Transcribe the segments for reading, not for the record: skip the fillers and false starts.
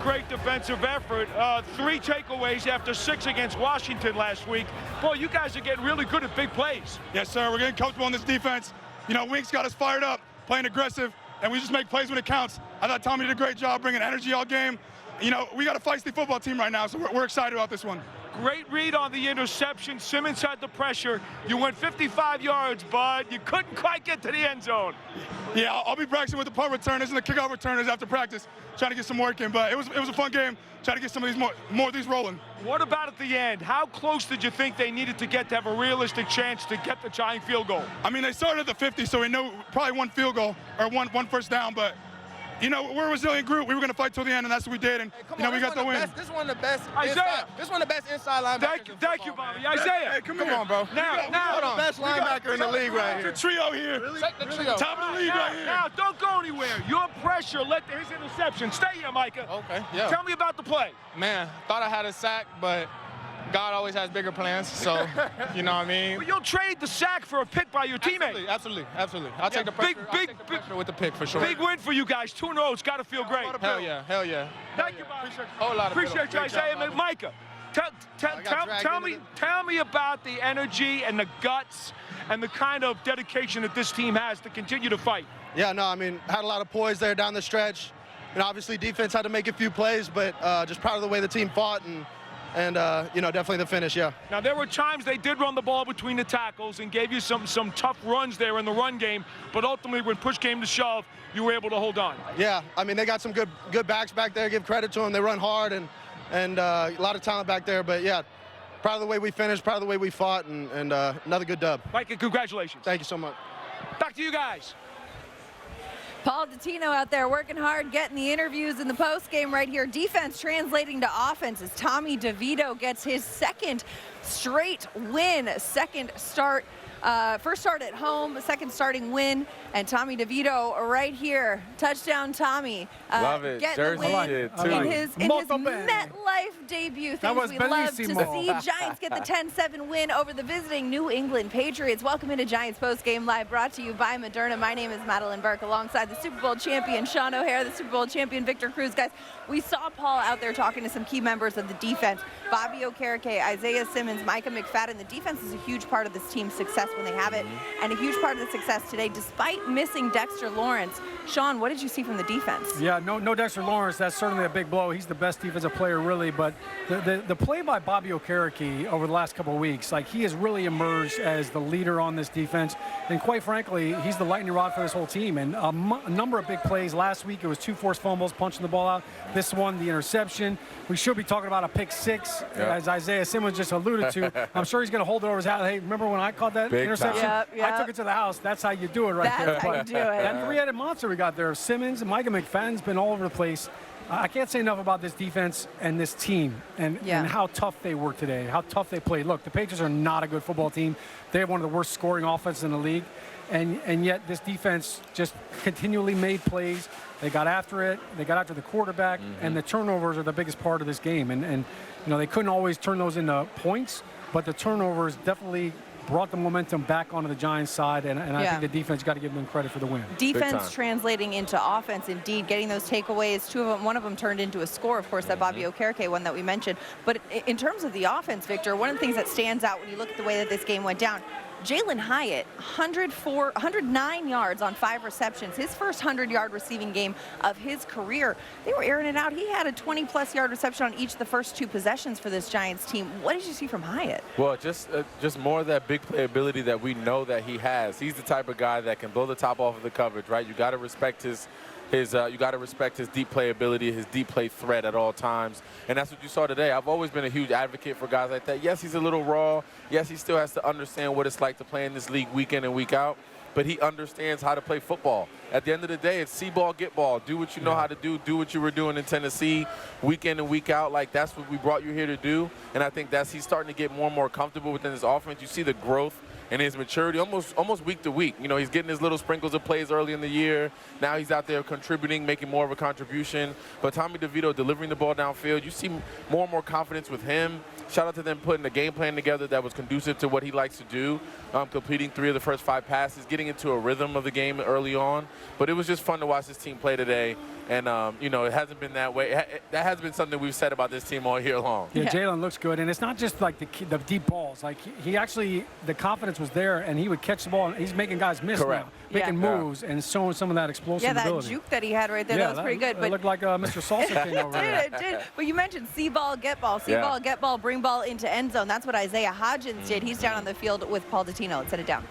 great defensive effort. 3 takeaways after 6 against Washington last week. Boy, you guys are getting really good at big plays. Yes, sir. We're getting comfortable in this defense. You know, Wink's got us fired up, playing aggressive, and we just make plays when it counts. I thought Tommy did a great job bringing energy all game. You know, we got a feisty football team right now, so we're excited about this one. Great read on the interception. Simmons had the pressure. You went 55 yards, bud. You couldn't quite get to the end zone. Yeah, I'll be practicing with the punt returners and the kickoff returners after practice, trying to get some work in. But it was a fun game, trying to get some of these more of these rolling. What about at the end? How close did you think they needed to get to have a realistic chance to get the tying field goal? I mean, they started at the 50, so we know probably one field goal or one first down, but you know, we're a resilient group. We were going to fight till the end, and that's what we did. And, you know, we got the win. This is one of the best. Isaiah. This is one of the best inside linebackers. Thank you, Bobby. Isaiah. Hey, come on, bro. Now, hold on. Best linebacker in the league right here. The trio here. Really? Check the trio. Top of the league right here. Now, don't go anywhere. Your pressure led to his interception. Stay here, Micah. Okay, yeah. Tell me about the play. Man, thought I had a sack, but God always has bigger plans, so, you know what I mean? Well, you'll trade the sack for a pick by your teammate. Absolutely. I'll take the pressure. I'll take the pressure with the pick for sure. Big win for you guys. 2-0. It's got to feel great. Hell yeah. Thank you, Bobby. Whole lot of Appreciate you, Isaiah. Micah, tell me about the energy and the guts and the kind of dedication that this team has to continue to fight. Yeah, no, I mean, had a lot of poise there down the stretch. And obviously defense had to make a few plays, but just proud of the way the team fought and you know, definitely the finish, yeah. Now, there were times they did run the ball between the tackles and gave you some tough runs there in the run game, but ultimately when push came to shove, you were able to hold on. Yeah, I mean, they got some good backs back there. Give credit to them. They run hard and a lot of talent back there. But, yeah, proud of the way we finished, proud of the way we fought, and another good dub. Micah, congratulations. Thank you so much. Back to you guys. Paul Dottino out there working hard, getting the interviews in the postgame right here. Defense translating to offense as Tommy DeVito gets his second straight win, first start at home, second starting win, and Tommy DeVito right here, touchdown Tommy. Love it. Getting the win in his MetLife debut. Things we love to see. Giants get the 10-7 win over the visiting New England Patriots. Welcome into Giants Postgame Live, brought to you by Moderna. My name is Madelyn Burke, alongside the Super Bowl champion Shaun O'Hara, the Super Bowl champion Victor Cruz. Guys, we saw Paul out there talking to some key members of the defense. Bobby Okereke, Isaiah Simmons, Micah McFadden. The defense is a huge part of this team's success when they have it, and a huge part of the success today, despite missing Dexter Lawrence. Shaun, what did you see from the defense? Yeah, no Dexter Lawrence. That's certainly a big blow. He's the best defensive player, really. But the play by Bobby Okereke over the last couple of weeks, like, he has really emerged as the leader on this defense. And quite frankly, he's the lightning rod for this whole team. And a number of big plays. Last week, it was 2 forced fumbles, punching the ball out. This one, the interception. We should be talking about a pick 6, as Isaiah Simmons just alluded to. I'm sure he's going to hold it over his head. Hey, remember when I caught that interception? Yep. I took it to the house. That's how you do it right there. That's how you do it. That three-headed monster we got there, Simmons and Micah McFadden's been all over the place. I can't say enough about this defense and this team and how tough they were today, how tough they played. Look, the Patriots are not a good football team. They have one of the worst scoring offenses in the league. And yet this defense just continually made plays. They got after it. They got after the quarterback. And the turnovers are the biggest part of this game. And you know, they couldn't always turn those into points, but the turnovers definitely brought the momentum back onto the Giants' side, and I think the defense got to give them credit for the win. Defense translating into offense, indeed, getting those takeaways. One of them turned into a score, of course, that Bobby Okereke one that we mentioned. But in terms of the offense, Victor, one of the things that stands out when you look at the way that this game went down, Jalen Hyatt, 109 yards on 5 receptions, his first 100-yard receiving game of his career. They were airing it out. He had a 20-plus yard reception on each of the first 2 possessions for this Giants team. What did you see from Hyatt? Well, just more of that big play ability that we know that he has. He's the type of guy that can blow the top off of the coverage, right? You got to respect his deep play ability, his deep play threat at all times, and that's what you saw today. I've always been a huge advocate for guys like that. Yes, he's a little raw. Yes, he still has to understand what it's like to play in this league week in and week out, but he understands how to play football. At the end of the day, it's see ball, get ball. Do what you know how to do. Do what you were doing in Tennessee week in and week out. Like, that's what we brought you here to do, and I think he's starting to get more and more comfortable within his offense. You see the growth and his maturity almost week to week. You know, he's getting his little sprinkles of plays early in the year. Now he's out there contributing, making more of a contribution. But Tommy DeVito delivering the ball downfield, you see more and more confidence with him. Shout out to them putting a game plan together that was conducive to what he likes to do, completing 3 of the first 5 passes, getting into a rhythm of the game early on. But it was just fun to watch this team play today. And, you know, it hasn't been that way. That has been something we've said about this team all year long. Yeah, Jalen looks good. And it's not just like the deep balls. Like, he actually, the confidence was there, and he would catch the ball. And he's making guys miss now, making moves and showing some of that explosive ability. Yeah, that juke that he had right there, that was pretty good. It looked like Mr. Salsa came over there. It did. But you mentioned see ball, get ball. See ball, get ball, bring ball into end zone. That's what Isaiah Hodgins did. He's down on the field with Paul Dottino. Let's set it down.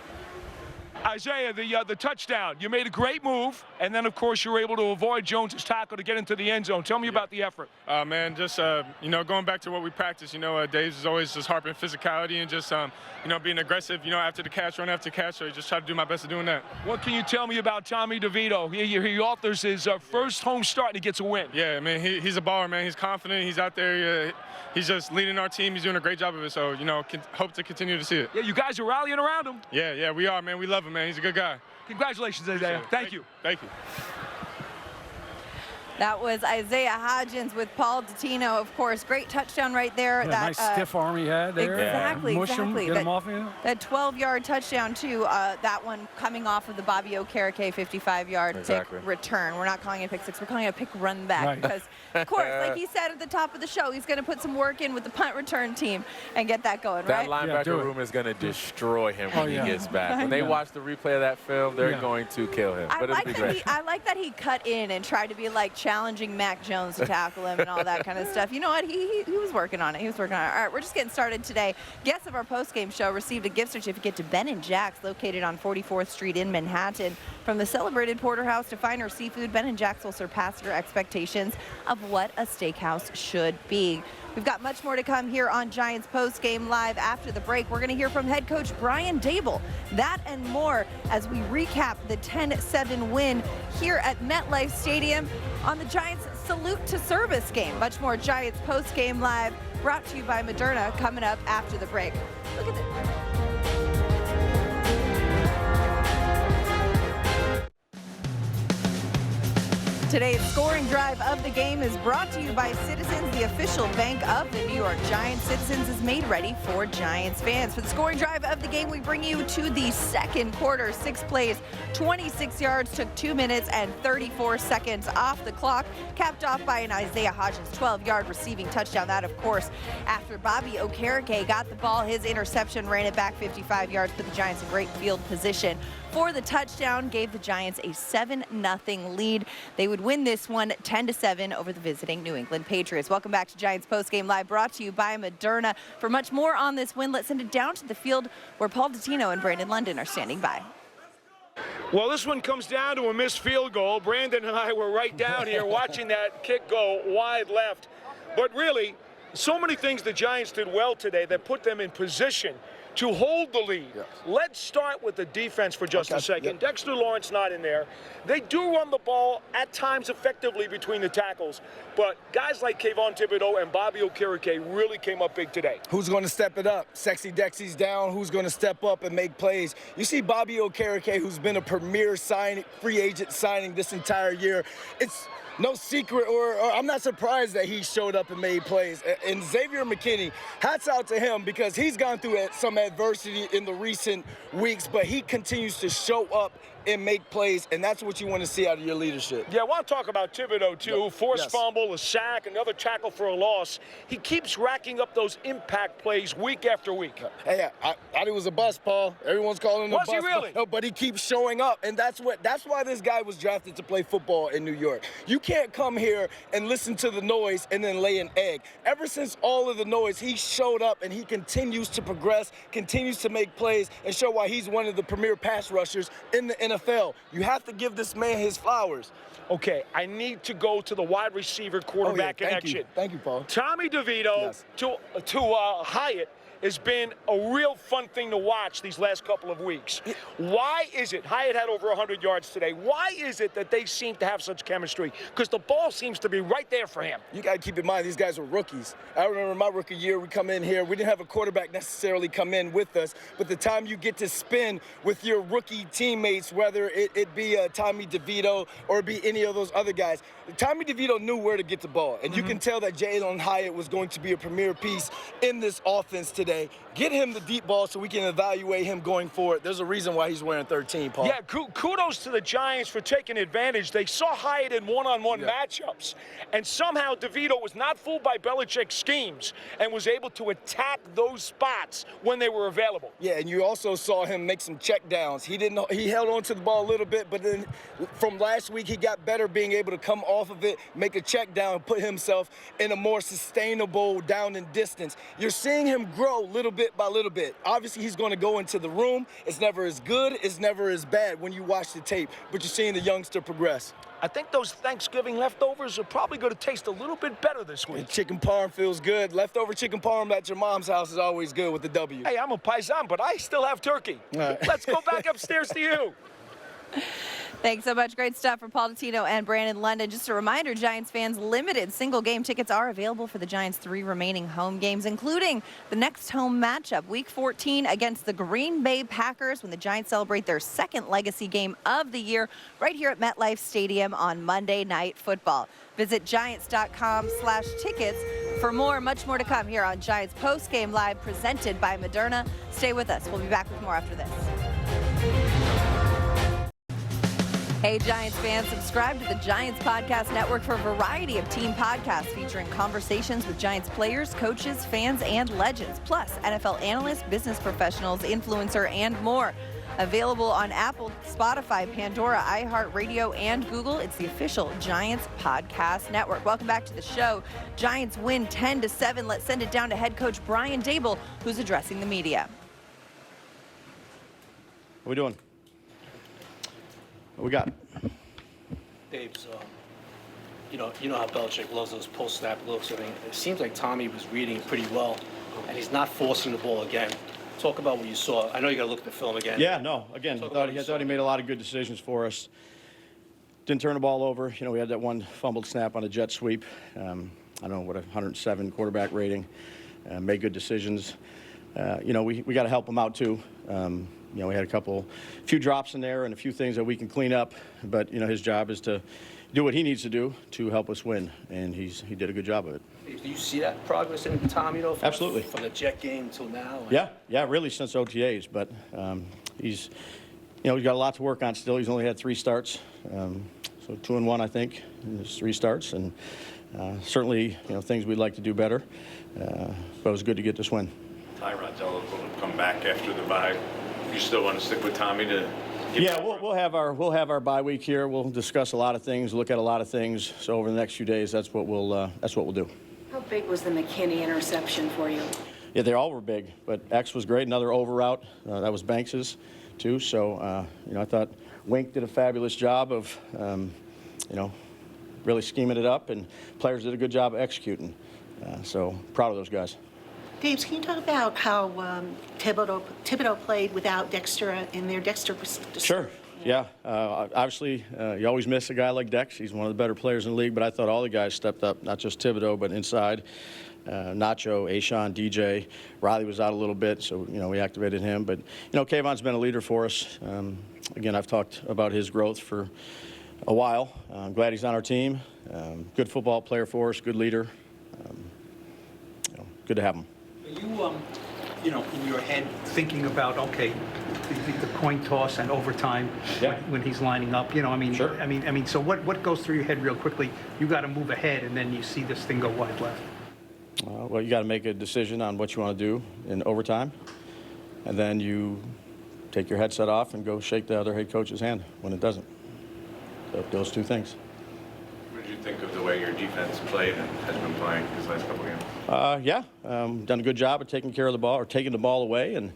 Isaiah, the touchdown, you made a great move, and then, of course, you were able to avoid Jones' tackle to get into the end zone. Tell me about the effort. Man, just, you know, going back to what we practice, you know, Dave's is always just harping physicality and just, you know, being aggressive, you know, after the catch, run after catch, so I just try to do my best at doing that. What can you tell me about Tommy DeVito? He authors his first home start and he gets a win. Yeah, I mean, he's a baller, man. He's confident. He's out there. He's just leading our team. He's doing a great job of it, so, you know, hope to continue to see it. Yeah, you guys are rallying around him. Yeah, we are, man. We love him, man. He's a good guy. Congratulations, Isaiah. Thank you. Thank you. That was Isaiah Hodgins with Paul Dottino, of course. Great touchdown right there. Yeah, nice stiff arm he had there. Exactly, Mush exactly. him, get him off him. That 12-yard touchdown, too, that one coming off of the Bobby Okereke 55-yard pick return. We're not calling it a pick six. We're calling it a pick run back because, of course, like he said at the top of the show, he's going to put some work in with the punt return team and get that going, that right? That linebacker room is going to destroy him when he gets back. When they watch the replay of that film, they're going to kill him. But it'll be great. I like that he cut in and tried to be like challenging Mac Jones to tackle him and all that kind of stuff. You know what? He was working on it. He was working on it. All right, we're just getting started today. Guests of our post-game show received a gift certificate to Ben & Jack's, located on 44th Street in Manhattan. From the celebrated porterhouse to finer seafood, Ben & Jack's will surpass your expectations of what a steakhouse should be. We've got much more to come here on Giants Postgame Live after the break. We're going to hear from head coach Brian Daboll. That and more as we recap the 10-7 win here at MetLife Stadium on the Giants Salute to Service game. Much more Giants Postgame Live brought to you by Moderna coming up after the break. Look at this. Today's scoring drive of the game is brought to you by Citizens, the official bank of the New York Giants. Citizens is made ready for Giants fans. For the scoring drive of the game, we bring you to the second quarter. 6 plays, 26 yards, took 2 minutes and 34 seconds off the clock, capped off by an Isaiah Hodgins 12-yard receiving touchdown. That, of course, after Bobby Okereke got the ball, his interception ran it back 55 yards, put the Giants in great field position for the touchdown, gave the Giants a 7-0 lead. They would win this one 10-7 over the visiting New England Patriots. Welcome back to Giants Postgame Live, brought to you by Moderna. For much more on this win, let's send it down to the field where Paul Dottino and Brandon London are standing by. Well, this one comes down to a missed field goal. Brandon and I were right down here watching that kick go wide left. But really, so many things the Giants did well today that put them in position to hold the lead. Yes. Let's start with the defense for just a second. Yep. Dexter Lawrence not in there. They do run the ball at times effectively between the tackles, but guys like Kayvon Thibodeau and Bobby Okereke really came up big today. Who's going to step it up? Sexy Dexy's down. Who's going to step up and make plays? You see Bobby Okereke, who's been a premier free agent signing this entire year. It's no secret, or I'm not surprised that he showed up and made plays. And Xavier McKinney, hats out to him because he's gone through some adversity in the recent weeks, but he continues to show up and make plays, and that's what you want to see out of your leadership. Yeah, I want to talk about Thibodeau, too. Forced fumble, a sack, another tackle for a loss. He keeps racking up those impact plays week after week. Hey, I thought he was a bust, Paul. Everyone's calling him a bust. Was he really? No, but he keeps showing up, and that's why this guy was drafted to play football in New York. You can't come here and listen to the noise and then lay an egg. Ever since all of the noise, he showed up, and he continues to progress, continues to make plays, and show why he's one of the premier pass rushers in the NFL. You have to give this man his flowers. Okay, I need to go to the wide receiver quarterback connection. Thank you, Paul. Tommy DeVito to Hyatt has been a real fun thing to watch these last couple of weeks. Why is it, Hyatt had over 100 yards today, why is it that they seem to have such chemistry? Because the ball seems to be right there for him. You got to keep in mind, these guys were rookies. I remember my rookie year, we come in here, we didn't have a quarterback necessarily come in with us, but the time you get to spend with your rookie teammates, whether it be Tommy DeVito or be any of those other guys, Tommy DeVito knew where to get the ball, and you can tell that Jalen Hyatt was going to be a premier piece in this offense today. today. Get him the deep ball so we can evaluate him going forward. There's a reason why he's wearing 13, Paul. Yeah, kudos to the Giants for taking advantage. They saw Hyatt in one-on-one matchups, and somehow DeVito was not fooled by Belichick's schemes and was able to attack those spots when they were available. Yeah, and you also saw him make some check downs. He held on to the ball a little bit, but then from last week he got better being able to come off of it, make a check down, and put himself in a more sustainable down and distance. You're seeing him grow little bit by little bit. Obviously, he's going to go into the room. It's never as good, it's never as bad when you watch the tape, but you're seeing the youngster progress. I think those Thanksgiving leftovers are probably going to taste a little bit better this week. And chicken parm feels good. Leftover chicken parm at your mom's house is always good with the W. Hey, I'm a paisan, but I still have turkey. Right. Let's go back upstairs to you. Thanks so much. Great stuff from Paul Dottino and Brandon London. Just a reminder, Giants fans, limited single game tickets are available for the Giants' 3 remaining home games, including the next home matchup, Week 14 against the Green Bay Packers, when the Giants celebrate their 2nd legacy game of the year right here at MetLife Stadium on Monday Night Football. Visit Giants.com/tickets for more, much more to come here on Giants Postgame Live, presented by Moderna. Stay with us. We'll be back with more after this. Hey, Giants fans, subscribe to the Giants Podcast Network for a variety of team podcasts featuring conversations with Giants players, coaches, fans, and legends, plus NFL analysts, business professionals, influencer, and more. Available on Apple, Spotify, Pandora, iHeartRadio, and Google. It's the official Giants Podcast Network. Welcome back to the show. Giants win 10-7. Let's send it down to head coach Brian Daboll, who's addressing the media. What are we doing? What we got? Dave, you know how Belichick loves those post-snap looks. I mean, it seems like Tommy was reading pretty well, and he's not forcing the ball again. Talk about what you saw. I know you got to look at the film again. Yeah, no. Again, I thought he made a lot of good decisions for us. Didn't turn the ball over. You know, we had that one fumbled snap on a jet sweep. I don't know, what, 107 quarterback rating. Made good decisions. You know, we got to help him out too. You know, we had a few drops in there and a few things that we can clean up. But, you know, his job is to do what he needs to do to help us win, and he did a good job of it. Do you see that progress in Tom, you know, Absolutely. From the Jet game until now? Yeah, really since OTAs. But he's got a lot to work on still. He's only had 3 starts, so 2-1, I think, in his 3 starts. And certainly, you know, things we'd like to do better. But it was good to get this win. Tyrod's eligible to come back after the bye. You still want to stick with Tommy to? Yeah, we'll have our bye week here. We'll discuss a lot of things, look at a lot of things. So over the next few days, that's what we'll do. How big was the McKinney interception for you? Yeah, they all were big, but X was great. Another over route, that was Banks's too. So you know, I thought Wink did a fabulous job of you know, really scheming it up, and players did a good job of executing. So proud of those guys. Dave, can you talk about how Thibodeau played without Dexter in there? Dexter was Sure. Yeah. Obviously, you always miss a guy like Dex. He's one of the better players in the league, but I thought all the guys stepped up, not just Thibodeau, but inside. Nacho, Ashawn, DJ. Riley was out a little bit, so, you know, we activated him. But, you know, Kayvon's been a leader for us. Again, I've talked about his growth for a while. I'm glad he's on our team. Good football player for us, good leader. You know, good to have him. Are you know, in your head thinking about, okay, the coin toss and overtime when he's lining up? You know, I mean, sure. I mean, so what goes through your head real quickly? You got to move ahead, and then you see this thing go wide left. Well, you got to make a decision on what you want to do in overtime, and then you take your headset off and go shake the other head coach's hand when it doesn't. So those 2 things. What did you think of the way your defense played and has been playing these last couple games? Yeah, done a good job of taking care of the ball, or taking the ball away and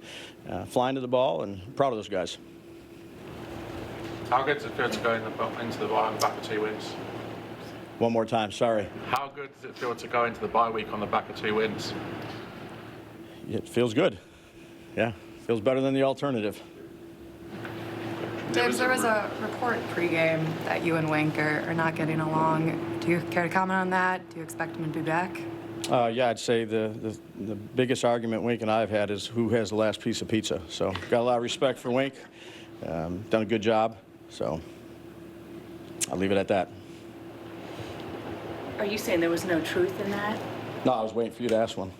flying to the ball, and proud of those guys. How good does it feel to go into the bye on the back of 2 wins? One more time, sorry. How good does it feel to go into the bye week on the back of 2 wins? It feels good. Yeah, feels better than the alternative. Dave, there was a report pregame that you and Wink are not getting along. Do you care to comment on that? Do you expect him to be back? Yeah, I'd say the biggest argument Wink and I have had is who has the last piece of pizza. So got a lot of respect for Wink. Done a good job. So I'll leave it at that. Are you saying there was no truth in that? No, I was waiting for you to ask one.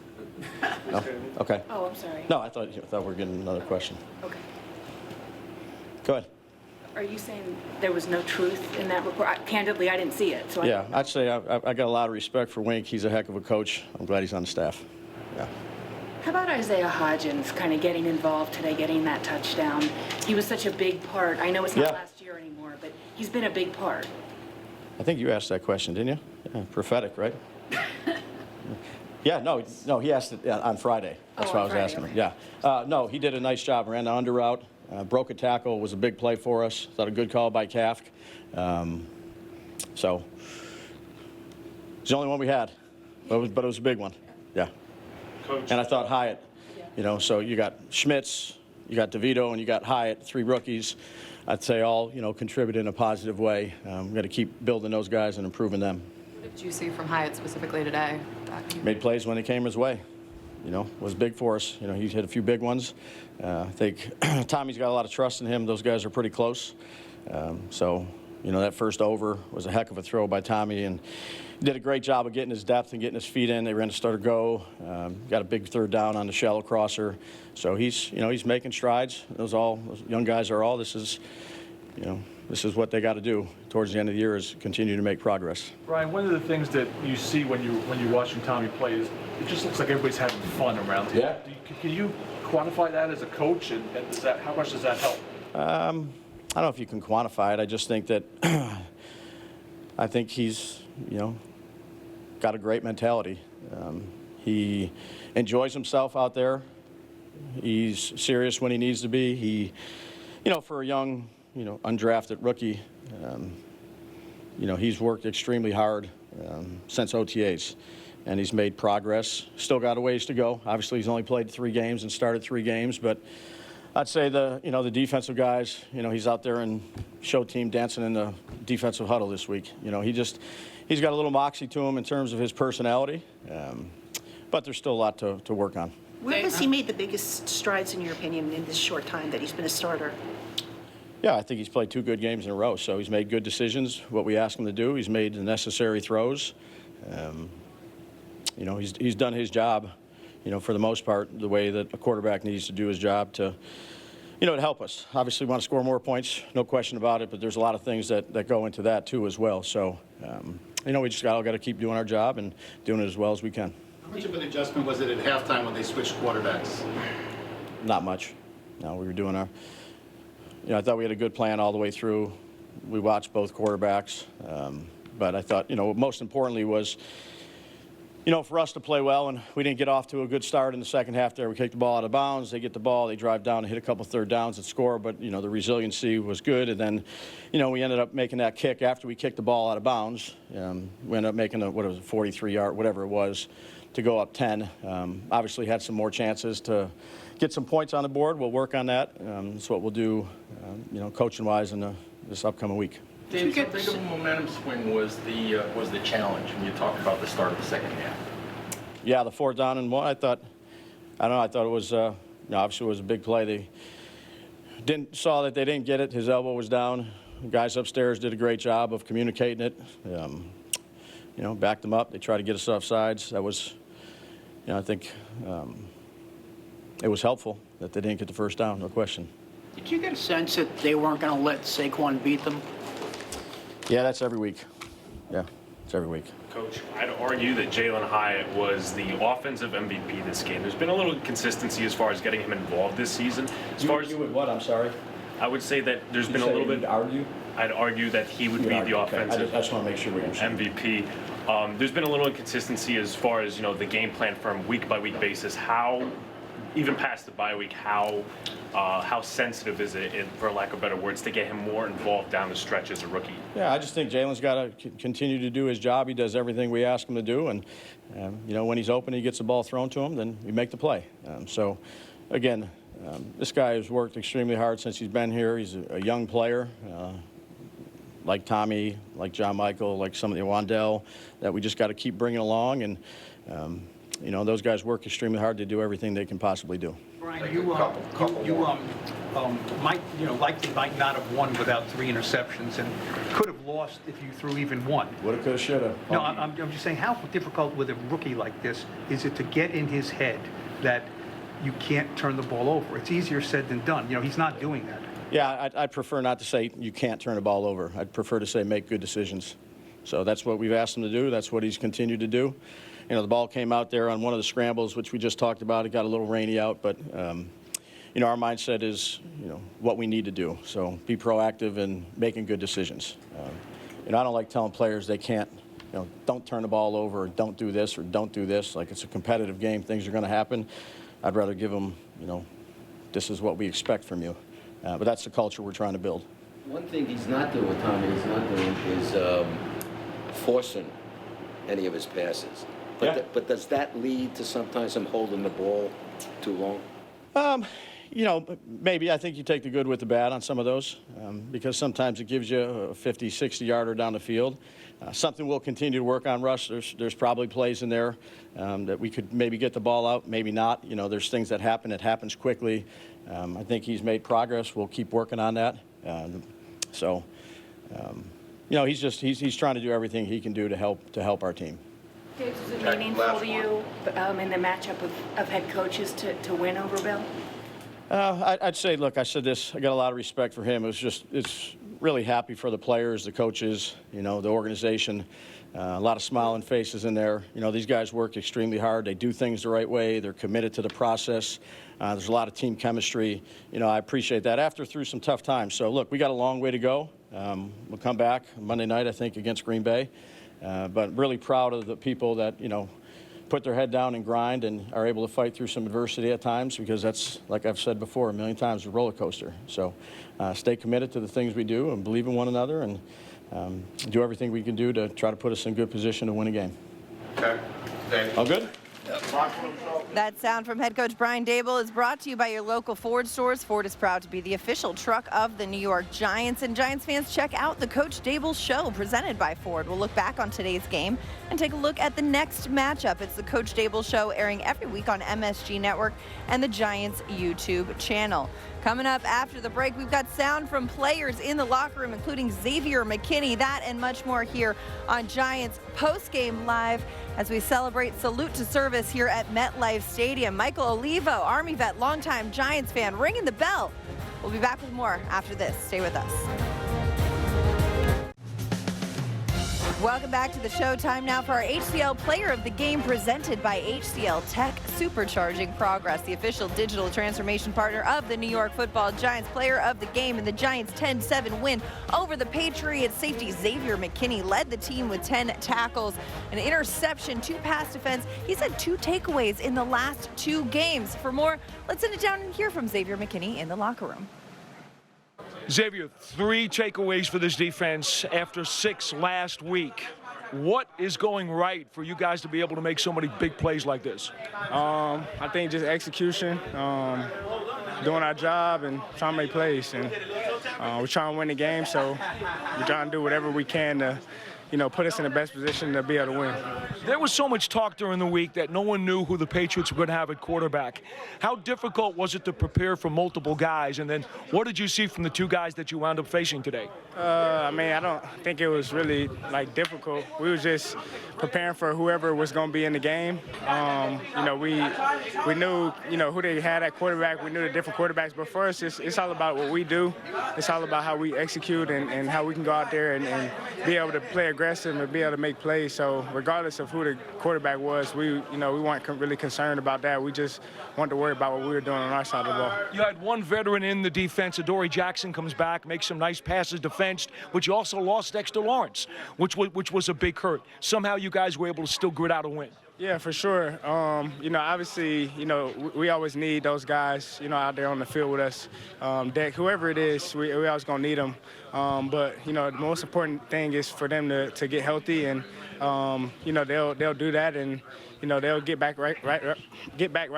No? Okay. Oh, I'm sorry. No, I thought we were getting another question. Okay. Go ahead. Are you saying there was no truth in that report? Candidly, I didn't see it. So Yeah, I'd say I got a lot of respect for Wink. He's a heck of a coach. I'm glad he's on the staff. Yeah. How about Isaiah Hodgins kind of getting involved today, getting that touchdown? He was such a big part. I know it's not last year anymore, but he's been a big part. I think you asked that question, didn't you? Yeah, prophetic, right? Yeah, no, he asked it on Friday. That's what I was asking him. Yeah. No, he did a nice job. Ran the under route, broke a tackle, was a big play for us. Thought a good call by Kafk. So it's the only one we had, but it was a big one. Yeah. Coach. And I thought Hyatt, so you got Schmitz, you got DeVito, and you got Hyatt, 3 rookies. I'd say all, contribute in a positive way. We've got to keep building those guys and improving them. What did you see from Hyatt specifically today? Made plays when they came his way. Was big for us. He hit a few big ones. I think Tommy's got a lot of trust in him. Those guys are pretty close. So, that first over was a heck of a throw by Tommy, and he did a great job of getting his depth and getting his feet in. They ran a start go. Got a big third down on the shallow crosser. So he's making strides. Those young guys are all. This is what they got to do towards the end of the year, is continue to make progress. Brian, one of the things that you see when you're watching Tommy play is it just looks like everybody's having fun around him. Yeah. Can you quantify that as a coach, and how much does that help? I don't know if you can quantify it. I just think that I think he's got a great mentality. He enjoys himself out there. He's serious when he needs to be. He, for a young, undrafted rookie, he's worked extremely hard since OTAs, and he's made progress. Still got a ways to go. Obviously, he's only played 3 games and started 3 games, but I'd say the defensive guys, he's out there and show team dancing in the defensive huddle this week. He's got a little moxie to him in terms of his personality, but there's still a lot to work on. Where has he made the biggest strides, in your opinion, in this short time that he's been a starter? Yeah, I think he's played 2 good games in a row, so he's made good decisions, what we ask him to do. He's made the necessary throws. He's done his job, for the most part, the way that a quarterback needs to do his job to help us. Obviously, we want to score more points, no question about it, but there's a lot of things that go into that, too, as well. So, we just all got to keep doing our job and doing it as well as we can. How much of an adjustment was it at halftime when they switched quarterbacks? Not much. No, we were doing our... I thought we had a good plan all the way through. We watched both quarterbacks. But I thought, most importantly was, for us to play well, and we didn't get off to a good start in the second half there. We kicked the ball out of bounds. They get the ball. They drive down and hit a couple third downs and score. But, the resiliency was good. And then, we ended up making that kick after we kicked the ball out of bounds. We ended up making a 43-yard, whatever it was, to go up 10. Obviously had some more chances to get some points on the board. We'll work on that. That's what we'll do, coaching-wise in this upcoming week. Dave, how big of a momentum swing was the challenge when you talked about the start of the second half? Yeah, the 4th down and 1. I thought it was obviously it was a big play. They saw that they didn't get it. His elbow was down. The guys upstairs did a great job of communicating it. Backed them up. They tried to get us off sides. That was, I think it was helpful that they didn't get the first down, no question. Did you get a sense that they weren't going to let Saquon beat them? Yeah, that's every week. Yeah, it's every week. Coach, I'd argue that Jalin Hyatt was the offensive MVP this game. There's been a little inconsistency as far as getting him involved this season. You would what? I'm sorry. I would say that there's been a little bit. Argue? I'd argue that he would be the offensive I just want to make sure we MVP. There's been a little inconsistency as far as the game plan from week-by-week basis. How, even past the bye week, how sensitive is it, for lack of better words, to get him more involved down the stretch as a rookie? Yeah, I just think Jalen's got to continue to do his job. He does everything we ask him to do, and when he's open, he gets the ball thrown to him, then we make the play. So, again, this guy has worked extremely hard since he's been here. He's a young player. Like Tommy, like John Michael, like some of the Wandell, that we just got to keep bringing along. And, those guys work extremely hard to do everything they can possibly do. Brian, likely might not have won without 3 interceptions and could have lost if you threw even 1. Woulda, coulda, shoulda. No, I'm just saying, how difficult with a rookie like this is it to get in his head that you can't turn the ball over. It's easier said than done. You know, he's not doing that. Yeah, I'd prefer not to say you can't turn the ball over. I'd prefer to say make good decisions. So that's what we've asked him to do. That's what he's continued to do. You know, the ball came out there on one of the scrambles, which we just talked about. It got a little rainy out, but, you know, our mindset is, you know, what we need to do. So be proactive and making good decisions. You know, I don't like telling players they can't, you know, don't turn the ball over or don't do this or don't do this. Like, it's a competitive game. Things are going to happen. I'd rather give them, you know, this is what we expect from you. But that's the culture we're trying to build. One thing he's not doing, Tommy, is forcing any of his passes. But does that lead to sometimes him holding the ball too long? You know, maybe. I think you take the good with the bad on some of those because sometimes it gives you a 50, 60-yarder down the field. Something we'll continue to work on, Russ. There's probably plays in there that we could maybe get the ball out, maybe not. You know, there's things that happen. It happens quickly. I think he's made progress. We'll keep working on that. You know, he's trying to do everything he can do to help our team. Is it meaningful to you in the matchup of head coaches to win over Bill? I'd say, look, I said this, I got a lot of respect for him. It's really happy for the players, the coaches, you know, the organization. A lot of smiling faces in there. You know, these guys work extremely hard. They do things the right way. They're committed to the process. There's a lot of team chemistry. You know, I appreciate that through some tough times. So, look, we got a long way to go. We'll come back Monday night, I think, against Green Bay. But really proud of the people that, you know, put their head down and grind and are able to fight through some adversity at times because that's, like I've said before a million times, a roller coaster. So stay committed to the things we do and believe in one another and do everything we can do to try to put us in good position to win a game. Okay. Thanks. All good? That sound from head coach Brian Daboll is brought to you by your local Ford stores. Ford is proud to be the official truck of the New York Giants. And Giants fans, check out the Coach Daboll Show presented by Ford. We'll look back on today's game and take a look at the next matchup. It's the Coach Daboll Show airing every week on MSG Network and the Giants YouTube channel. Coming up after the break, we've got sound from players in the locker room, including Xavier McKinney, that and much more here on Giants Postgame Live as we celebrate Salute to Service here at MetLife Stadium. Michael Olivo, Army vet, longtime Giants fan, ringing the bell. We'll be back with more after this. Stay with us. Welcome back to the show. Time now for our HCL Player of the Game presented by HCL Tech, supercharging progress, the official digital transformation partner of the New York Football Giants. Player of the game in the Giants' 10-7 win over the Patriots. Safety Xavier McKinney led the team with 10 tackles, an interception, 2 pass defense. He's had 2 takeaways in the last 2 games. For more, let's sit down and hear from Xavier McKinney in the locker room. Xavier, 3 takeaways for this defense after 6 last week. What is going right for you guys to be able to make so many big plays like this? I think just execution, doing our job and trying to make plays. And we're trying to win the game, so we're trying to do whatever we can to, you know, put us in the best position to be able to win. There was so much talk during the week that no one knew who the Patriots were going to have at quarterback. How difficult was it to prepare for multiple guys? And then what did you see from the 2 guys that you wound up facing today? I mean, I don't think it was really, like, difficult. We were just preparing for whoever was going to be in the game. You know, we knew, you know, who they had at quarterback. We knew the different quarterbacks. But for us, it's all about what we do. It's all about how we execute and how we can go out there and be able to play aggressive and be able to make plays. So regardless of who the quarterback was, we weren't really concerned about that. We just wanted to worry about what we were doing on our side of the ball. You had one veteran in the defense. Adoree Jackson comes back, makes some nice passes defensed, but you also lost Dexter Lawrence, which was a big hurt. Somehow you guys were able to still grit out a win. Yeah, for sure. You know, obviously, you know, we always need those guys, you know, out there on the field with us. Deck, whoever it is, we always going to need them. But, you know, the most important thing is for them to get healthy and, you know, they'll do that and, you know, they'll get back right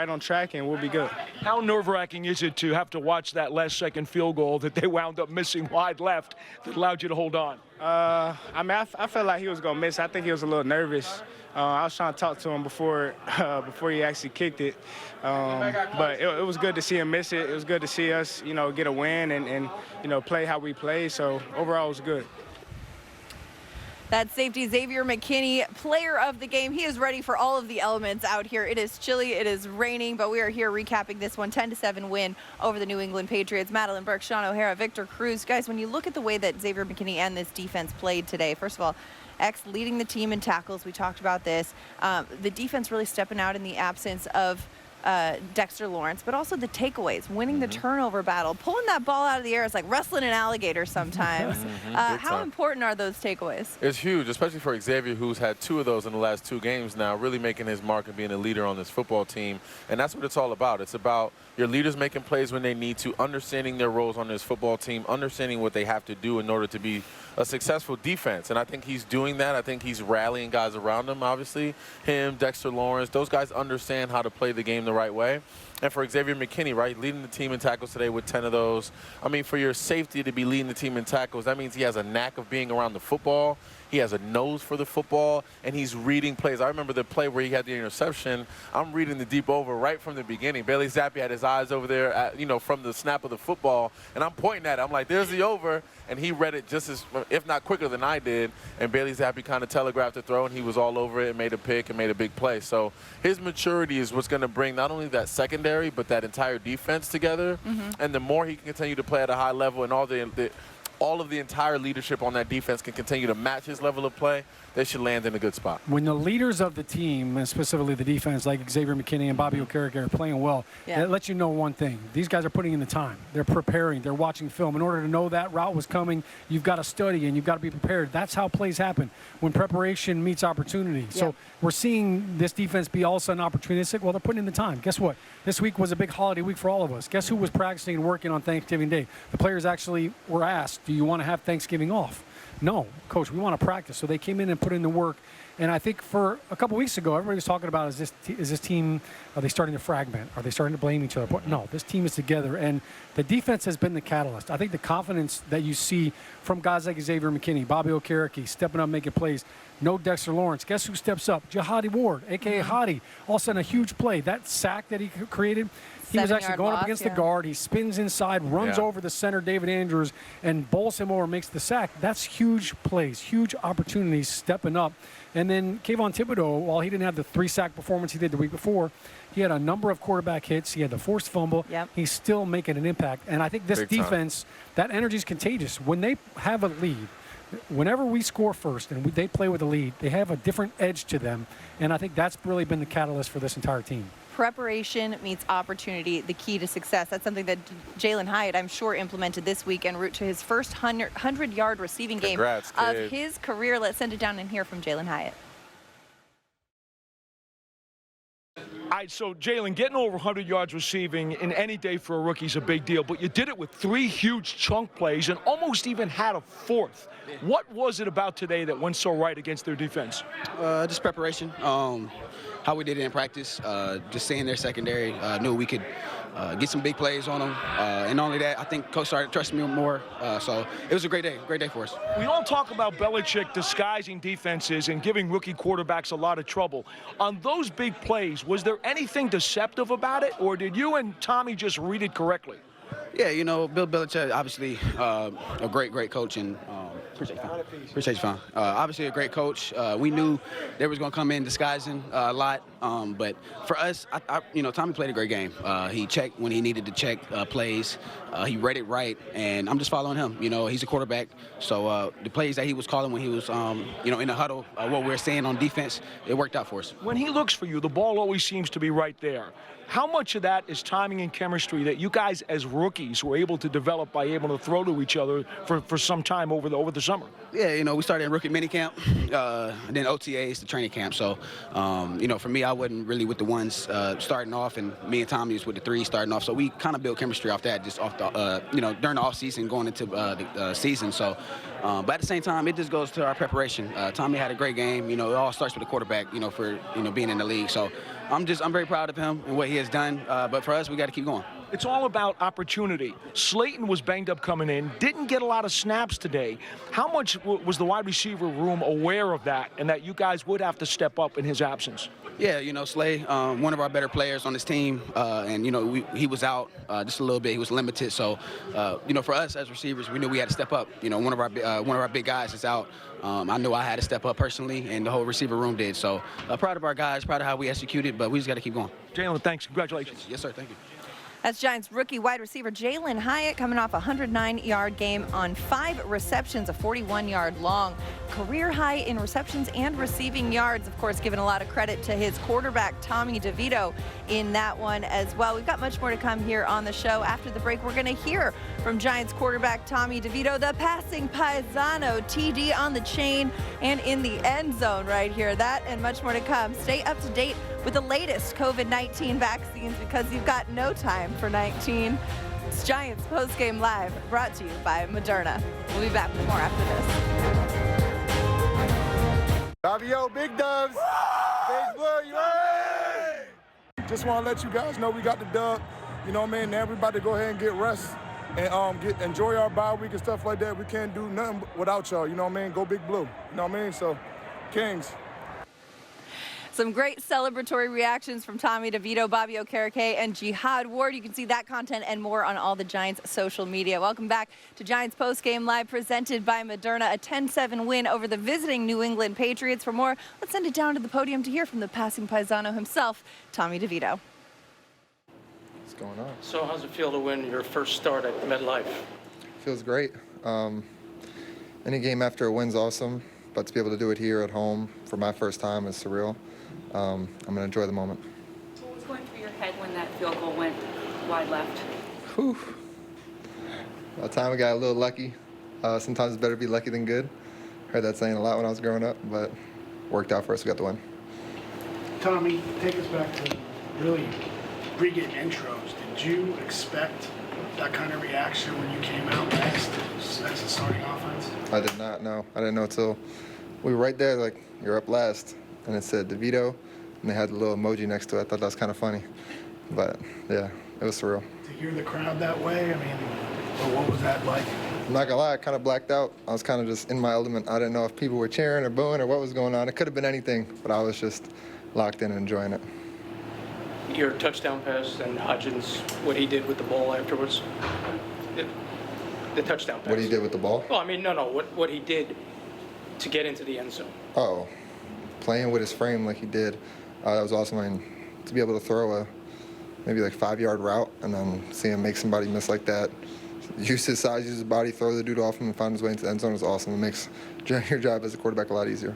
on track and we'll be good. How nerve-wracking is it to have to watch that last-second field goal that they wound up missing wide left that allowed you to hold on? I mean, I felt like he was going to miss. I think he was a little nervous. I was trying to talk to him before he actually kicked it. But it was good to see him miss it. It was good to see us, you know, get a win and you know, play how we play. So overall, it was good. That safety, Xavier McKinney, player of the game. He is ready for all of the elements out here. It is chilly, it is raining, but we are here recapping this one, 10-7 win over the New England Patriots. Madelyn Burke, Shaun O'Hara, Victor Cruz. Guys, when you look at the way that Xavier McKinney and this defense played today, first of all, X leading the team in tackles. We talked about this. The defense really stepping out in the absence of Dexter Lawrence, but also the takeaways, winning the turnover battle, pulling that ball out of the air is like wrestling an alligator sometimes. How important are those takeaways? It's huge, especially for Xavier, who's had 2 of those in the last 2 games now, really making his mark and being a leader on this football team. And that's what it's all about. It's about your leaders making plays when they need to, understanding their roles on this football team, understanding what they have to do in order to be a successful defense. And I think he's doing that. I think he's rallying guys around him, obviously. Him, Dexter Lawrence, those guys understand how to play the game the right way. And for Xavier McKinney, right, leading the team in tackles today with 10 of those. I mean, for your safety to be leading the team in tackles, that means he has a knack of being around the football. He has a nose for the football, and he's reading plays. I remember the play where he had the interception. I'm reading the deep over right from the beginning. Bailey Zappi had his eyes over there, from the snap of the football, and I'm pointing at it. I'm like, there's the over, and he read it just as, if not quicker than I did, and Bailey Zappi kind of telegraphed the throw, and he was all over it and made a pick and made a big play. So his maturity is what's going to bring not only that secondary, but that entire defense together, and the more he can continue to play at a high level and all of the entire leadership on that defense can continue to match his level of play, they should land in a good spot. When the leaders of the team, and specifically the defense, like Xavier McKinney and Bobby Okereke, are playing well, it lets you know one thing. These guys are putting in the time. They're preparing. They're watching film. In order to know that route was coming, you've got to study and you've got to be prepared. That's how plays happen, when preparation meets opportunity. So we're seeing this defense be all of a sudden opportunistic. Well, they're putting in the time. Guess what? This week was a big holiday week for all of us. Guess who was practicing and working on Thanksgiving Day? The players actually were asked, do you want to have Thanksgiving off? No, coach, we want to practice. So they came in and put in the work. And I think for a couple weeks ago, everybody was talking about, is this team, are they starting to fragment? Are they starting to blame each other? But no, this team is together. And the defense has been the catalyst. I think the confidence that you see from guys like Xavier McKinney, Bobby Okereke, stepping up, making plays. No Dexter Lawrence. Guess who steps up? Jihadi Ward, a.k.a. Hadi. All of a sudden, a huge play. That sack that he created, he was actually going up against the guard. He spins inside, runs over the center, David Andrews, and bowls him over, makes the sack. That's huge plays, huge opportunities, stepping up. And then Kayvon Thibodeau, while he didn't have the 3-sack performance he did the week before, he had a number of quarterback hits. He had the forced fumble. He's still making an impact. And I think this defense, that energy is contagious. When they have a lead, whenever we score first and they play with a lead, they have a different edge to them. And I think that's really been the catalyst for this entire team. Preparation meets opportunity, the key to success. That's something that Jalin Hyatt, I'm sure, implemented this week en route to his first 100-yard receiving game of his career. Let's send it down and hear from Jalin Hyatt. So, Jalin, getting over 100 yards receiving in any day for a rookie is a big deal, but you did it with 3 huge chunk plays and almost even had a 4th. What was it about today that went so right against their defense? Just preparation. How we did it in practice. Just seeing their secondary, knew we could get some big plays on them. And not only that, I think Coach started trusting me more. So it was a great day for us. We all talk about Belichick disguising defenses and giving rookie quarterbacks a lot of trouble. On those big plays, was there anything deceptive about it, or did you and Tommy just read it correctly? Yeah, Bill Belichick, obviously a great coach, and appreciate you, Fawn. Obviously a great coach. We knew they was going to come in disguising a lot, but for us, Tommy played a great game. He checked when he needed to check plays. He read it right, and I'm just following him. He's a quarterback, so the plays that he was calling when he was, in the huddle, what we're seeing on defense, it worked out for us. When he looks for you, the ball always seems to be right there. How much of that is timing and chemistry that you guys as rookies were able to develop by able to throw to each other for some time over the summer? Yeah, we started in rookie minicamp, and then OTAs, the training camp. So, for me, I wasn't really with the ones starting off, and me and Tommy was with the 3 starting off. So we kind of built chemistry off that, just off the, during the off season, going into the season. So, but at the same time, it just goes to our preparation. Tommy had a great game. It all starts with the quarterback, for being in the league. So I'm very proud of him and what he has done. But for us, we got to keep going. It's all about opportunity. Slayton was banged up coming in, didn't get a lot of snaps today. How much was the wide receiver room aware of that, and that you guys would have to step up in his absence? Yeah, you know, Slay, one of our better players on this team, and, you know, he was out just a little bit. He was limited. So, you know, for us as receivers, we knew we had to step up. You know, one of our big guys is out. I knew I had to step up personally, and the whole receiver room did. So, proud of our guys, proud of how we executed, but we just got to keep going. Jalen, thanks. Congratulations. Yes, sir. Thank you. That's Giants rookie wide receiver Jalin Hyatt coming off a 109-yard game on 5 receptions, a 41-yard long career high in receptions and receiving yards. Of course, giving a lot of credit to his quarterback, Tommy DeVito, in that one as well. We've got much more to come here on the show. After the break, we're going to hear from Giants quarterback Tommy DeVito, the passing paisano, TD on the chain and in the end zone right here. That and much more to come. Stay up to date with the latest COVID-19 vaccines because you've got no time for 19. It's Giants Postgame Live, brought to you by Moderna. We'll be back with more after this. Fabio, big doves. Big blue, you ready? Just want to let you guys know we got the dub. You know what I mean? Everybody go ahead and get rest and enjoy our bye week and stuff like that. We can't do nothing without y'all. You know what I mean? Go big blue. You know what I mean? So, Kings. Some great celebratory reactions from Tommy DeVito, Bobby Okereke, and Jihad Ward. You can see that content and more on all the Giants social media. Welcome back to Giants Postgame Live, presented by Moderna. A 10-7 win over the visiting New England Patriots. For more, let's send it down to the podium to hear from the passing paisano himself, Tommy DeVito. What's going on? So how's it feel to win your first start at MetLife? Feels great. Any game after a win's awesome, but to be able to do it here at home for my first time is surreal. I'm going to enjoy the moment. What was going through your head when that field goal went wide left? Whew. By the time we got a little lucky. Sometimes it's better to be lucky than good. Heard that saying a lot when I was growing up, but worked out for us. We got the win. Tommy, take us back to really pre-game intros. Did you expect that kind of reaction when you came out last as a starting offense? I did not, no. I didn't know until we were right there, like, you're up last. And it said DeVito, and they had a little emoji next to it. I thought that was kind of funny. But, yeah, it was surreal. To hear the crowd that way, I mean, what was that like? I'm not gonna lie, I kind of blacked out. I was kind of just in my element. I didn't know if people were cheering or booing or what was going on. It could have been anything, but I was just locked in and enjoying it. Your touchdown pass and Hodgins, what he did with the ball afterwards? The touchdown pass. What he did with the ball? Well, I mean, no, what he did to get into the end zone. Oh. Playing with his frame like he did, that was awesome. I mean, to be able to throw a maybe like 5-yard route and then see him make somebody miss like that, use his size, use his body, throw the dude off him and find his way into the end zone is awesome. It makes your job as a quarterback a lot easier.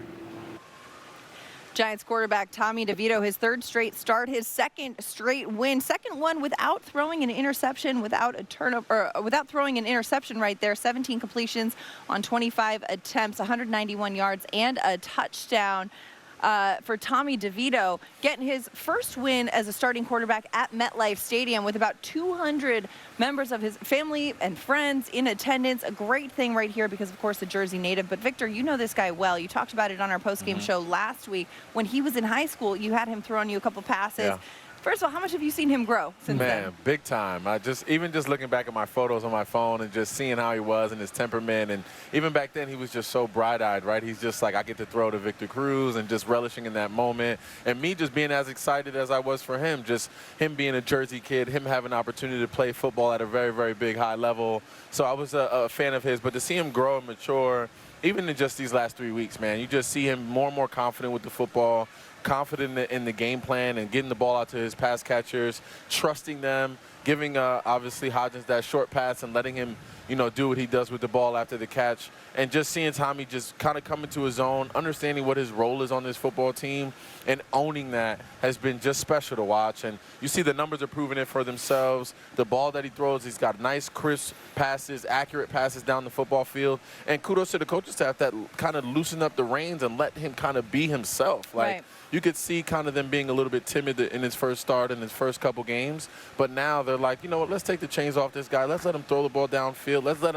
Giants quarterback Tommy DeVito, his 3rd straight start, his 2nd straight win, 2nd one without throwing an interception, without a turnover, without throwing an interception right there. 17 completions on 25 attempts, 191 yards and a touchdown. For Tommy DeVito, getting his first win as a starting quarterback at MetLife Stadium with about 200 members of his family and friends in attendance. A great thing right here because, of course, a Jersey native. But, Victor, you know this guy well. You talked about it on our postgame show last week. When he was in high school, you had him throwing you a couple passes. Yeah. First of all, how much have you seen him grow since then? Man, big time. Even just looking back at my photos on my phone and just seeing how he was and his temperament, and even back then he was just so bright-eyed, right? He's just like, I get to throw to Victor Cruz and just relishing in that moment. And me just being as excited as I was for him, just him being a Jersey kid, him having an opportunity to play football at a very, very big high level. So I was a fan of his, but to see him grow and mature, even in just these last 3 weeks, man, you just see him more and more confident with the football, confident in the game plan and getting the ball out to his pass catchers, trusting them, giving obviously Hodgins that short pass and letting him, do what he does with the ball after the catch, and just seeing Tommy just kind of come into his own, understanding what his role is on this football team and owning that has been just special to watch. And you see the numbers are proving it for themselves. The ball that he throws, he's got nice, crisp passes, accurate passes down the football field. And kudos to the coaching staff that kind of loosened up the reins and let him kind of be himself. Like, you could see kind of them being a little bit timid in his first start in his first couple games. But now they're like, you know what, let's take the chains off this guy. Let's let him throw the ball downfield. Let's let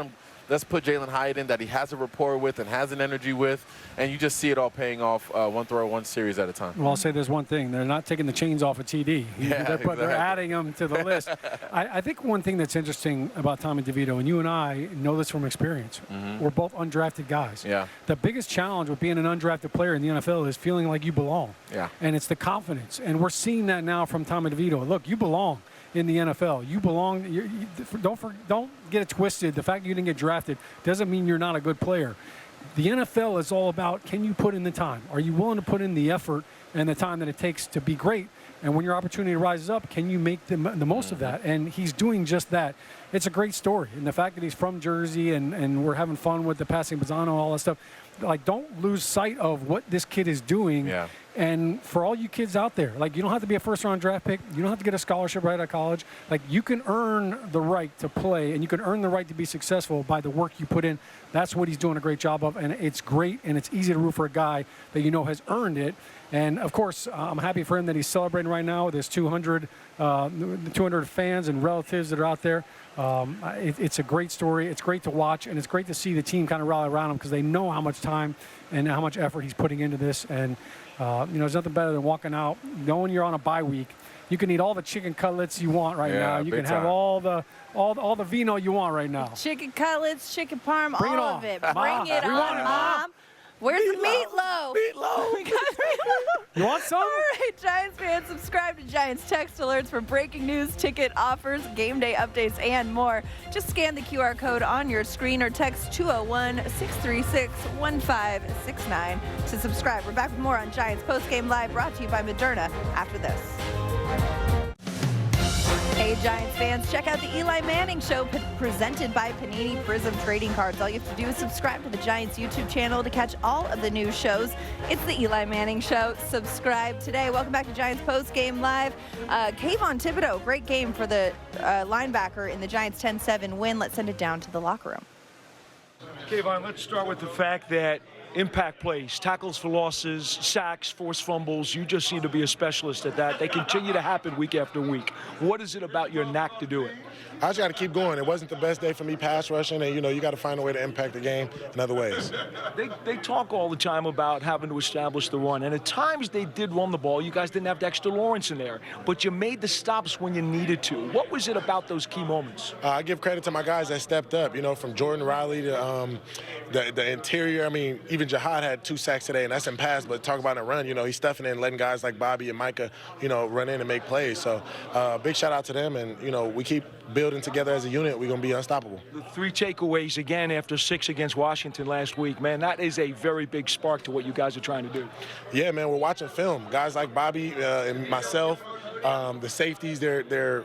let's put Jalen Hyatt in that he has a rapport with and has an energy with, and you just see it all paying off one throw, one series at a time. Well, I'll say there's one thing. They're not taking the chains off of TD. They're adding them to the list. I think one thing that's interesting about Tommy DeVito, and you and I know this from experience, we're both undrafted guys. Yeah. The biggest challenge with being an undrafted player in the NFL is feeling like you belong. Yeah. And it's the confidence. And we're seeing that now from Tommy DeVito. Look, you belong in the NFL. You belong. Don't get it twisted. The fact you didn't get drafted doesn't mean you're not a good player. The NFL is all about, can you put in the time? Are you willing to put in the effort and the time that it takes to be great? And when your opportunity rises up, can you make the most of that? And he's doing just that. It's a great story. And the fact that he's from Jersey and we're having fun with the passing Bazzano, all that stuff, like, don't lose sight of what this kid is doing. Yeah. And for all you kids out there, like, you don't have to be a first-round draft pick. You don't have to get a scholarship right out of college. Like, you can earn the right to play, and you can earn the right to be successful by the work you put in. That's what he's doing a great job of, and it's great, and it's easy to root for a guy that you know has earned it. And, of course, I'm happy for him that he's celebrating right now with his 200 fans and relatives that are out there. It's a great story. It's great to watch, and it's great to see the team kind of rally around him because they know how much time and how much effort he's putting into this. And, there's nothing better than walking out, knowing you're on a bye week. You can eat all the chicken cutlets you want right now. You can have all the vino you want right now. Chicken cutlets, chicken parm, Bring all of it. Bring it on, Mom. Where's the meatloaf? We got meatloaf. You want some? All right, Giants fans, subscribe to Giants text alerts for breaking news, ticket offers, game day updates, and more. Just scan the QR code on your screen or text 201-636-1569 to subscribe. We're back with more on Giants Postgame Live, brought to you by Moderna after this. Hey, Giants fans, check out the Eli Manning Show presented by Panini Prism Trading Cards. All you have to do is subscribe to the Giants YouTube channel to catch all of the new shows. It's the Eli Manning Show. Subscribe today. Welcome back to Giants Post Game Live. Kayvon Thibodeau, great game for the linebacker in the Giants 10-7 win. Let's send it down to the locker room. Kayvon, let's start with the fact that impact plays, tackles for losses, sacks, forced fumbles, you just seem to be a specialist at that. They continue to happen week after week. What is it about your knack to do it? I just got to keep going. It wasn't the best day for me pass rushing, and, you got to find a way to impact the game in other ways. They talk all the time about having to establish the run, and at times they did run the ball. You guys didn't have Dexter Lawrence in there, but you made the stops when you needed to. What was it about those key moments? I give credit to my guys that stepped up, from Jordan Riley to the interior. I mean, even Jihad had 2 sacks today, and that's in pass, but talk about a run. He's stuffing in, letting guys like Bobby and Micah, run in and make plays. So big shout out to them, and, we keep building together as a unit. We're going to be unstoppable. The 3 takeaways again after 6 against Washington last week, man, that is a very big spark to what you guys are trying to do. Yeah, man, we're watching film. Guys like Bobby and myself, the safeties, they're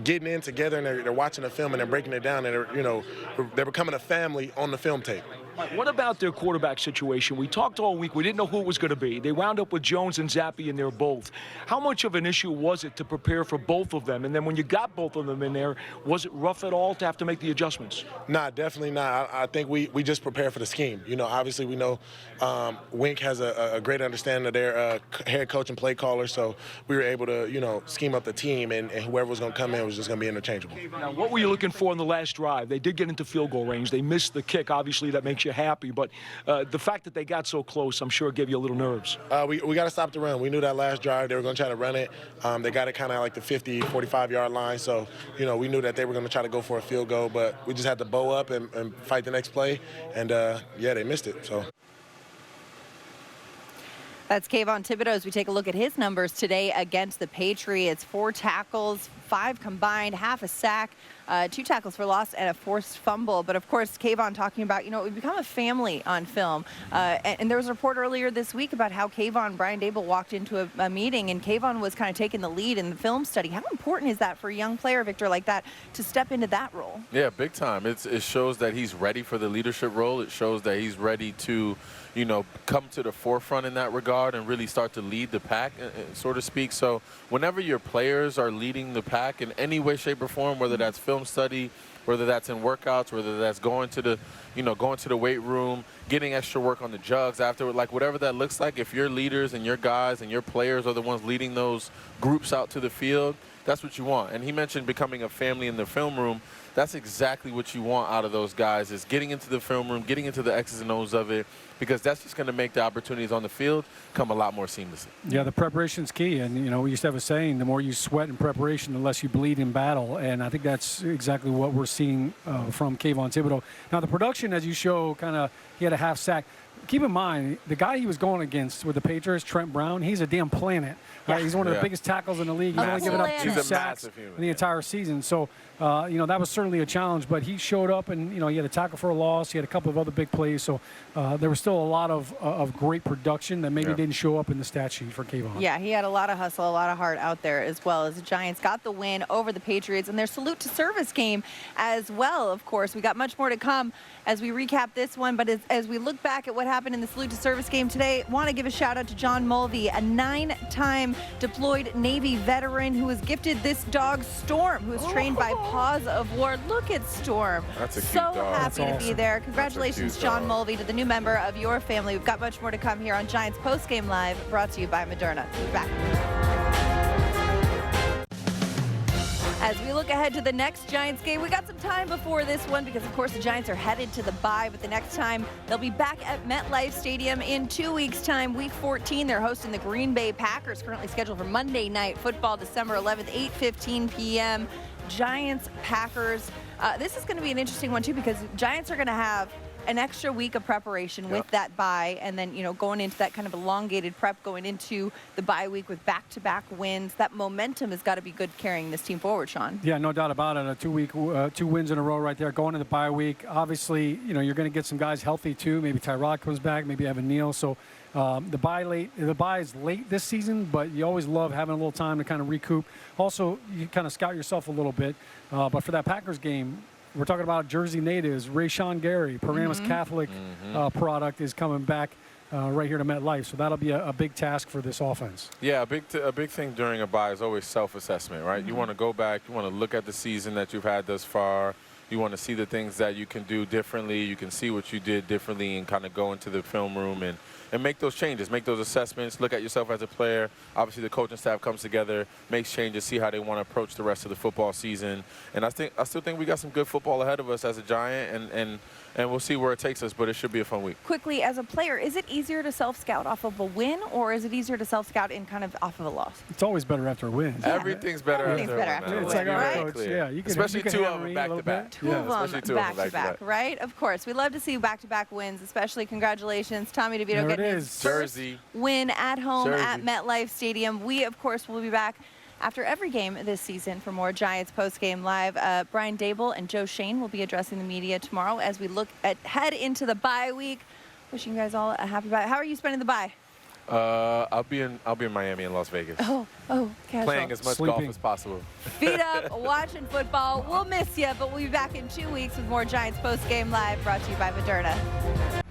getting in together, and they're watching the film and they're breaking it down, and they're becoming a family on the film tape. What about their quarterback situation? We talked all week. We didn't know who it was going to be. They wound up with Jones and Zappi in there both. How much of an issue was it to prepare for both of them? And then when you got both of them in there, was it rough at all to have to make the adjustments? Nah, definitely not. I think we just prepare for the scheme. Obviously we know Wink has a great understanding of their head coach and play caller, so we were able to, scheme up the team, and whoever was going to come in was just going to be interchangeable. Now, what were you looking for in the last drive? They did get into field goal range. They missed the kick. Obviously, that makes you happy, but the fact that they got so close, I'm sure, gave you a little nerves. We got to stop the run. We knew that last drive they were going to try to run it. They got it kind of like the 50, 45-yard line, so, we knew that they were going to try to go for a field goal, but we just had to bow up and fight the next play, and, they missed it. So. That's Kayvon Thibodeau as we take a look at his numbers today against the Patriots. 4 tackles, 5 combined, half a sack, 2 tackles for loss, and a forced fumble. But, of course, Kayvon talking about, we've become a family on film. And there was a report earlier this week about how Brian Dable walked into a meeting, and Kayvon was kind of taking the lead in the film study. How important is that for a young player, Victor, like that, to step into that role? Yeah, big time. It shows that he's ready for the leadership role. It shows that he's ready to, come to the forefront in that regard and really start to lead the pack, so to speak. So whenever your players are leading the pack in any way, shape, or form, whether that's film study, whether that's in workouts, whether that's going to the weight room, getting extra work on the jugs afterward, like whatever that looks like, if your leaders and your guys and your players are the ones leading those groups out to the field, that's what you want. And he mentioned becoming a family in the film room. That's exactly what you want out of those guys, is getting into the film room, getting into the X's and O's of it, because that's just going to make the opportunities on the field come a lot more seamlessly. Yeah, the preparation's key. And, you know, we used to have a saying, the more you sweat in preparation, the less you bleed in battle. And I think that's exactly what we're seeing from Kayvon Thibodeau. Now, the production, as you show, kind of, he had a half sack. Keep in mind, the guy he was going against with the Patriots, Trent Brown, he's a damn planet. Right? He's one of the biggest tackles in the league. He's only given up 2 sacks in the entire season. So, you know, that was certainly a challenge. But he showed up, and, you know, he had a tackle for a loss. He had a couple of other big plays. So there was still a lot of great production that maybe didn't show up in the stat sheet for Kayvon. Yeah, he had a lot of hustle, a lot of heart out there as well, as the Giants got the win over the Patriots and their salute to service game as well, of course. We got much more to come as we recap this one. But as we look back at what happened in the salute to service game today, want to give a shout out to John Mulvey, a 9-time deployed Navy veteran who was gifted this dog, Storm, who was trained by Paws of War. Look at Storm. That's a cute so dog. happy to be there. Congratulations, John Mulvey, to the new member of your family. We've got much more to come here on Giants Postgame Live, brought to you by Moderna. We'll be back. As we look ahead to the next Giants game, we got some time before this one because, of course, the Giants are headed to the bye, but the next time they'll be back at MetLife Stadium in 2 weeks' time. Week 14, they're hosting the Green Bay Packers, currently scheduled for Monday Night Football, December 11th, 8:15 p.m. Giants, Packers. This is going to be an interesting one, too, because Giants are going to have an extra week of preparation with that bye, and then, you know, going into that kind of elongated prep, going into the bye week with back-to-back wins. That momentum has got to be good carrying this team forward, Shaun. Yeah, no doubt about it. A 2 wins in a row right there, going into the bye week. Obviously, you know, you're going to get some guys healthy too. Maybe Tyrod comes back, maybe Evan Neal. So the bye is late this season, but you always love having a little time to kind of recoup. Also, you kind of scout yourself a little bit. But for that Packers game, we're talking about Jersey natives. Rashawn Gary, Paramus Catholic product, is coming back right here to MetLife. So that'll be a big task for this offense. Yeah, a big thing during a bye is always self-assessment, right? You want to go back, you want to look at the season that you've had thus far. You want to see the things that you can do differently. You can see what you did differently and kind of go into the film room and make those changes, make those assessments, look at yourself as a player. Obviously, the coaching staff comes together, makes changes, see how they want to approach the rest of the football season. And I still think we got some good football ahead of us as a Giant, and we'll see where it takes us, but it should be a fun week. Quickly, as a player, is it easier to self-scout off of a win, or is it easier to self-scout in kind of off of a loss? It's always better after a win. Yeah. Everything's better after a win. It's like, all right, coach, yeah, you can, especially you can two of them back-to-back. Two of them back-to-back, right? Of course. We love to see back-to-back wins, especially congratulations, Tommy DeVito, getting his first win at home at MetLife Stadium. We, of course, will be back after every game this season for more Giants Postgame Live. Brian Dable and Joe Shane will be addressing the media tomorrow as we head into the bye week. Wishing you guys all a happy bye. How are you spending the bye? I'll be in Miami and Las Vegas. Oh, casual. Playing as much golf as possible. Feet up, watching football. We'll miss you, but we'll be back in 2 weeks with more Giants Postgame Live, brought to you by Moderna.